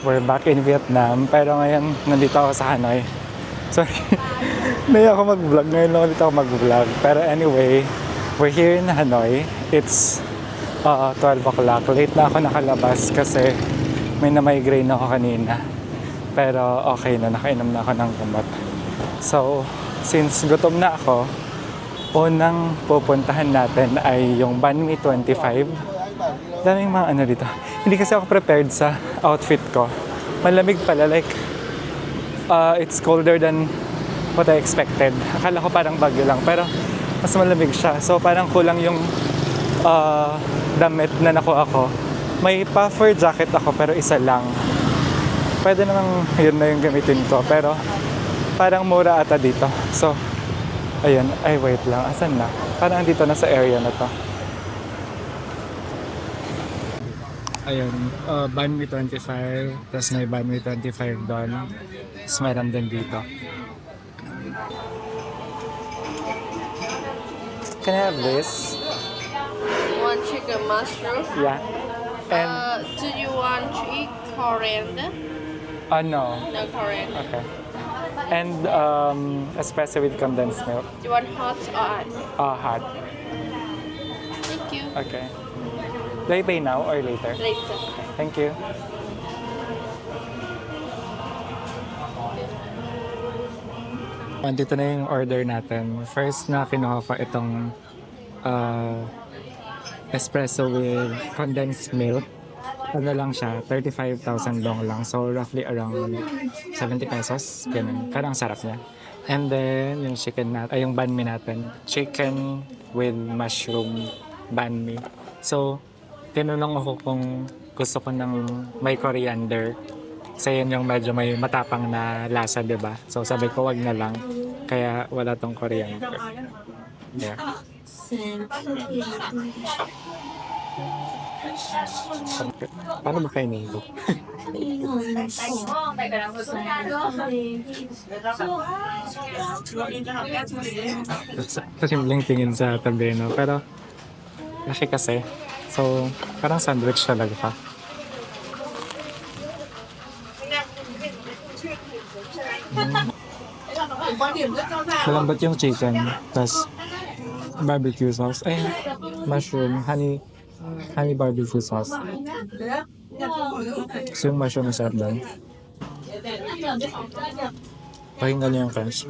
we're back in Vietnam. Pero ngayon, nandito ako sa Hanoi. Sorry, naiya ako mag-vlog. Ngayon lang dito ako mag-vlog. Pero anyway, we're here in Hanoi. It's 12 o'clock. Late na ako nakalabas kasi may na-migraine ako kanina. Pero okay na, nakainom na ako ng gamot. So, since gutom na ako, unang pupuntahan natin ay yung Banh Mi 25. Daming mga ano dito. Hindi kasi ako prepared sa outfit ko. Malamig pala, like, it's colder than what I expected. Akala ko parang bagyo lang, pero mas malamig siya. So parang kulang yung damit na nakuha ko. May puffer jacket ako, pero isa lang. Pwede namang yun na yung gamitin ko, pero parang mura ata dito. So, ayun. Ay, wait lang. Asan na? Parang dito na sa area na to. Ayun, Banh Mi 25, tapos may Banh Mi 25 doon. Tapos meron din dito. Can I have this? One chicken mushroom. Yeah. And, Do you want to eat coriander? no. No coriander. Okay. And, espresso with condensed milk. Do you want hot or ice? Hot. Thank you. Okay. Do I pay now or later? Later. Thank you. Andito na yung order natin. First na kinuha ko itong espresso with condensed milk. Ano lang siya, 35,000 dong lang. So roughly around 70 pesos. Ganun. Pero ang sarap niya. And then yung chicken natin, ay yung banh mi natin. Chicken with mushroom banh mi. So tinanong ako kung gusto ko ng may coriander. Kasi yun yung medyo may matapang na lasa, diba? So sabi ko wag na lang. Kaya wala tong coriander. Yeah. Paano ba kainin ko? Sa simpleng tingin sa tabi, no? Pero laki kasi. So, parang sandwich talaga pa. Malambot yung chicken. Tapos, barbecue sauce. Ay, mushroom. Honey barbecue sauce. So, yung mushroom masarap doon. Pakinggan niyo yung crunch.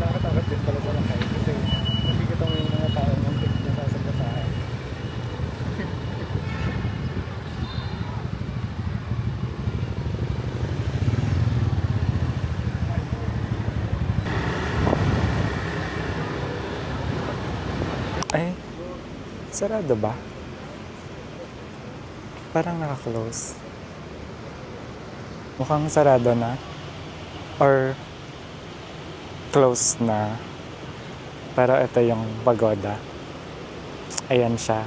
Nakakatakot din pala sa lakay kasi nakikita mo yung mga tao ng nasasagasaan. Ay, sarado ba? Parang naka-close. Mukhang sarado na. Or close na. Pero ito yung pagoda. Ayan siya.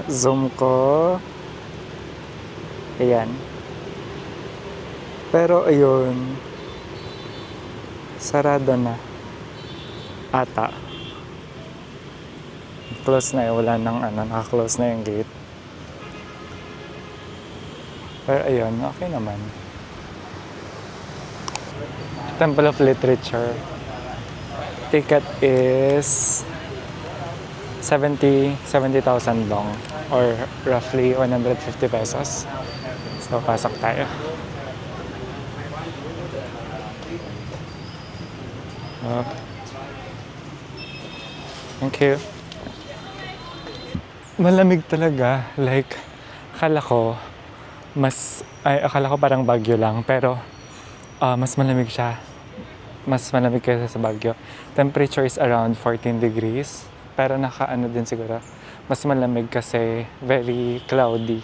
Zoom ko. Ayan. Pero ayun. Sarado na. Ata. Close na wala nang naka-close na yung gate. Pero ayun, okay naman. Temple of Literature. Ticket is 70,000 dong or roughly 150 pesos. So, pasok tayo. Thank you. Malamig talaga. Like, akala ko parang bagyo lang. Pero, mas malamig siya. Mas malamig kaysa sa Baguio. Temperature is around 14 degrees. Pero nakaano din siguro. Mas malamig kasi very cloudy.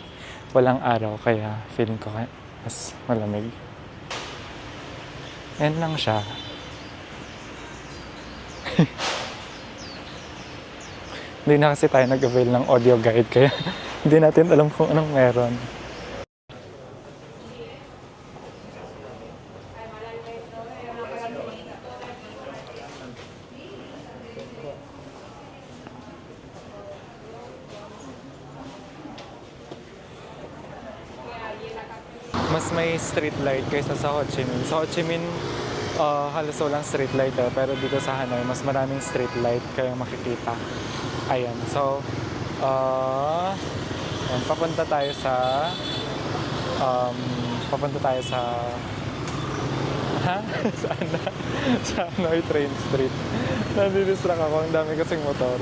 walang araw kaya feeling ko mas malamig. Yan lang siya. Hindi na kasi tayo nag-avail ng audio guide kaya hindi natin alam kung anong meron. Mas may street light kaysa sa Ho Chi Minh. Sa Ho Chi Minh, halos walang street light pero dito sa Hanoi, mas maraming street light kayong makikita. Ayan, so, ayan, papunta tayo sa, ha? Saan na? Sa Hanoi Train Street. Nadidistract ako, ang dami kasing motor.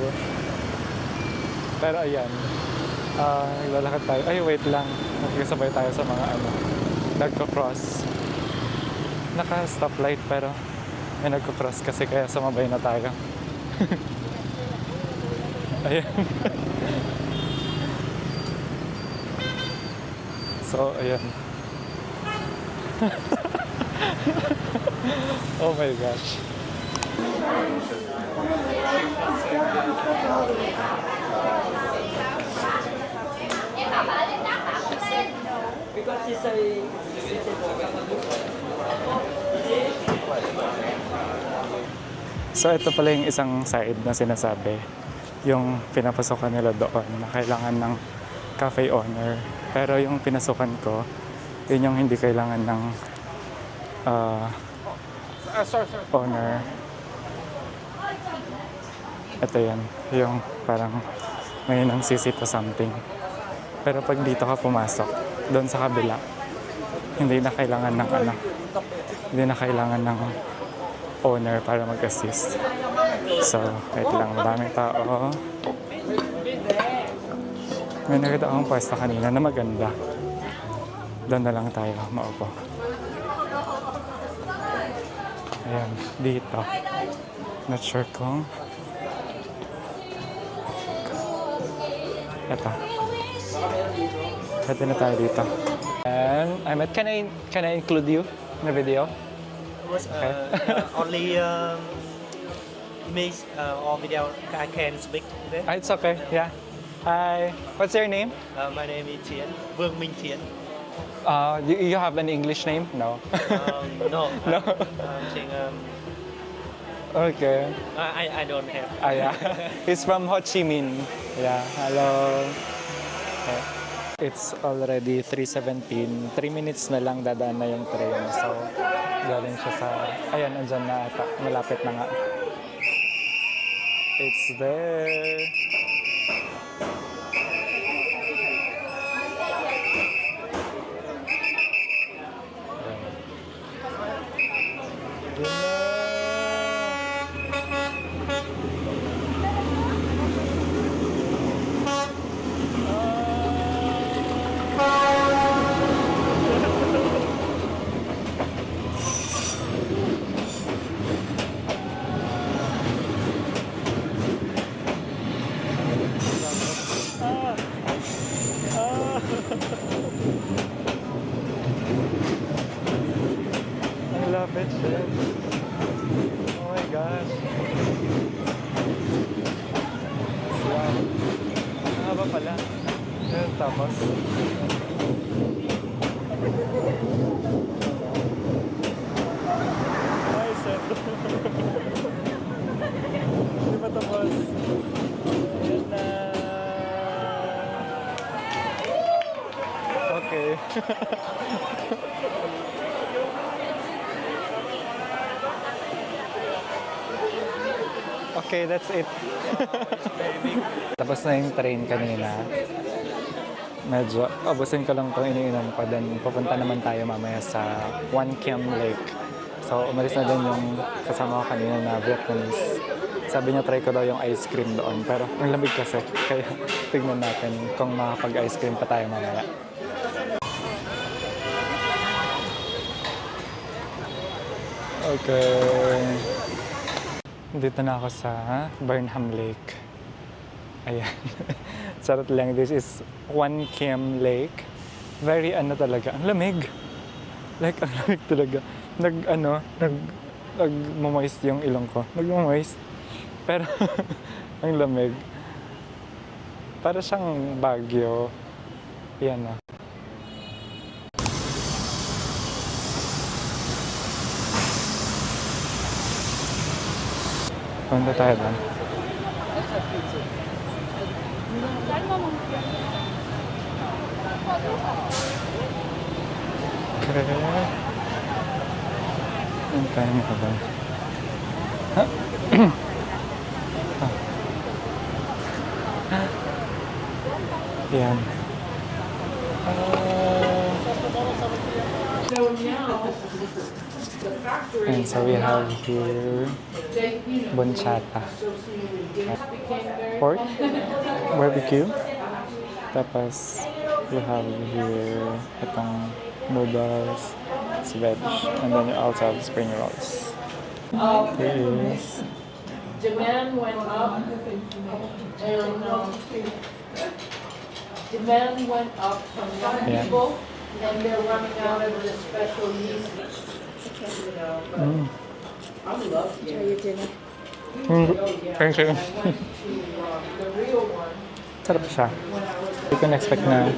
Pero ayan, naglalakad tayo. Ay, wait lang. Magkasabay tayo sa mga nagko-cross. Naka-stoplight pero may nagko-cross kasi kaya sumabay na tayo. Ayan. So, ayan. Oh my gosh. So ito pala yung isang side na sinasabi, yung pinapasukan nila doon na kailangan ng cafe owner. Pero yung pinasukan ko, yun yung hindi kailangan ng owner. Ito yan, yung parang may nang sisit o something. Pero pag dito ka pumasok, doon sa kabila, hindi na kailangan ng hindi na kailangan ng owner para mag-assist. So, wait lang, maraming tao. May nakita akong pwesto kanina na maganda. Doon na lang tayo maupo. Ayan, dito. Not sure kung Ito na tayo dito. And can I include you in the video? Okay. Only image or video I can speak today. It's okay. Yeah. Hi. What's your name? My name is Tien, Vương Minh Tien. You have an English name? No. No. No. I'm saying, Okay. I don't have. Yeah. He's from Ho Chi Minh. Yeah. Hello. Okay. It's already 3:17. 3 minutes na lang dadaan na yung train. So, galing siya sa... Ayan, andyan na ata. Malapit na nga. It's there. Ang lapit siya. Oh my gosh. Wow. Mahaba pala. Ayun, tapos. Ay, set. Hindi pa tapos. Ayan na. Okay. Okay, that's it. Tapos na yung train kanina. Medyo, abusin ko lang itong iniinom ko. Then, pupunta naman tayo mamaya sa One Kiem Lake. So, umalis na din yung kasama ko kanina na Vietnamese. Sabi niya, try ko daw yung ice cream doon. Pero, ang lamig kasi. Kaya, tignan natin kung makapag-ice cream pa tayo mamaya. Okay. Dito na ako sa Burnham Lake. Ayan. Charot lang. This is One Kiem Lake. very ano talaga, ang lamig. Like, ang lamig talaga. Nag-moist yung ilong ko. Nag-moist. Pero, ang lamig. Para siyang Baguio. Yan na. Punta tayo doon. Okay. Antayin mo ka ba? Yan. And so we have here bonchata. Pork, barbecue. Tapos we have here itong noodles, veg, and then you also have spring rolls. Yes. Demand went up, and demand went up from young Yeah. people, and they're running out of the special yeast. Mm. I love it. Thank you. The real one, Sarap siya. when I was, Hindi ko na-expect na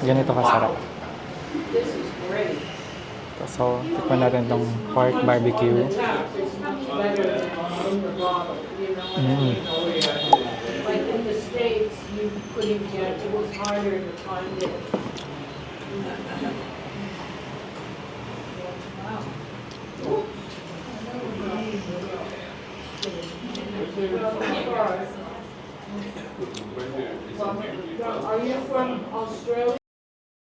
ganito kasarap. this is great. So, tikman natin tong pork barbecue. It's much better than in the bottle, you know. Mm. Like in the States, you couldn't get, it was harder to find it. Are you from Australia?